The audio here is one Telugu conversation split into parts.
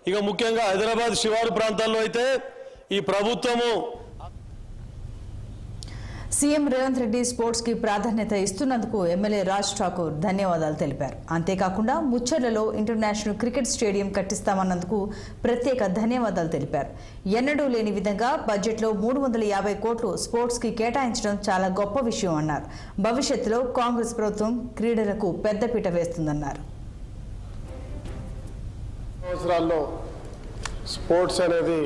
ఇక ముఖ్యంగా హైదరాబాద్ శివారు ప్రాంతాల్లో అయితే ఈ ప్రభుత్వము సీఎం రేవంత్ రెడ్డి స్పోర్ట్స్ కి ప్రాధాన్యత ఇస్తున్నందుకు ఎమ్మెల్యే రాజ్ ఠాకూర్ ధన్యవాదాలు తెలిపారు. అంతేకాకుండా ముచ్చర్లలో ఇంటర్నేషనల్ క్రికెట్ స్టేడియం కట్టిస్తామన్నందుకు ప్రత్యేక ధన్యవాదాలు తెలిపారు. ఎన్నడూ లేని విధంగా బడ్జెట్లో 350 కోట్లు స్పోర్ట్స్ కి కేటాయించడం చాలా గొప్ప విషయం అన్నారు. భవిష్యత్తులో కాంగ్రెస్ ప్రభుత్వం క్రీడలకు పెద్దపీట వేస్తుందన్నారు. సంవత్సరాల్లో స్పోర్ట్స్ అనేది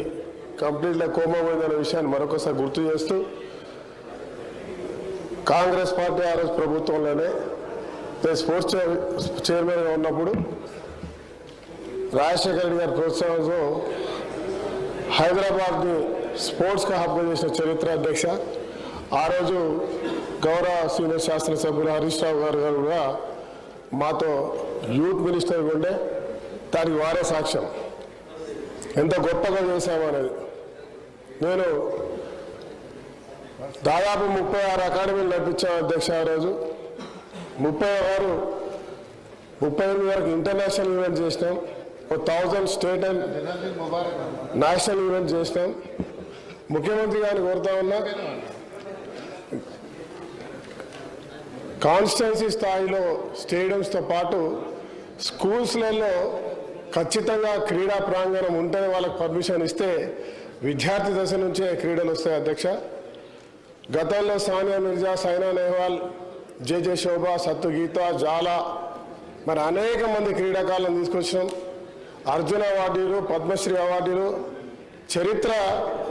కంప్లీట్గా కోమపోయిందనే విషయాన్ని మరొకసారి గుర్తు చేస్తూ కాంగ్రెస్ పార్టీ ఆ రోజు ప్రభుత్వంలోనే స్పోర్ట్స్ చైర్మన్గా ఉన్నప్పుడు రాజశేఖర రెడ్డి గారి ప్రోత్సాహంతో హైదరాబాద్ని స్పోర్ట్స్గా హబ్గా చేసిన చరిత్ర అధ్యక్ష. ఆ రోజు గౌరవ సీనియర్ శాసనసభ్యులు హరీష్ రావు గారు కూడా మాతో యూత్ మినిస్టర్గా ఉండే దానికి వారే సాక్ష్యం ఎంత గొప్పగా చేశామనేది. నేను దాదాపు 36 అకాడమీలు నడిపించాం అధ్యక్ష. ఆ రోజు 38 వరకు ఇంటర్నేషనల్ ఈవెంట్ చేసినాం. 1000 స్టేట్ అండ్ నేషనల్ ఈవెంట్ చేసినాం. ముఖ్యమంత్రి గారిని కోరుతా ఉన్నా, కాన్స్టిట్యున్సీ స్థాయిలో స్టేడియంస్తో పాటు స్కూల్స్లలో ఖచ్చితంగా క్రీడా ప్రాంగణం ఉంటేనే వాళ్ళకి పర్మిషన్ ఇస్తే విద్యార్థి దశ నుంచే క్రీడలు వస్తాయి అధ్యక్ష. గతంలో సానియా మిర్జా, సైనా నెహ్వాల్, జేజే శోభ, సత్తు గీత, జాలా మరి అనేక మంది క్రీడాకారులను తీసుకొచ్చినాం. అర్జున అవార్డులు, పద్మశ్రీ అవార్డులు చరిత్ర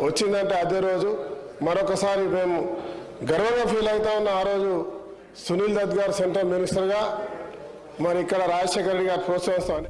వచ్చిందంటే అదే రోజు. మరొకసారి మేము గర్వంగా ఫీల్ అవుతా ఉన్న ఆ రోజు సునీల్ దత్ గారు సెంట్రల్ మినిస్టర్గా మరి ఇక్కడ రాజశేఖర రెడ్డి గారు ప్రోత్సహిస్తామని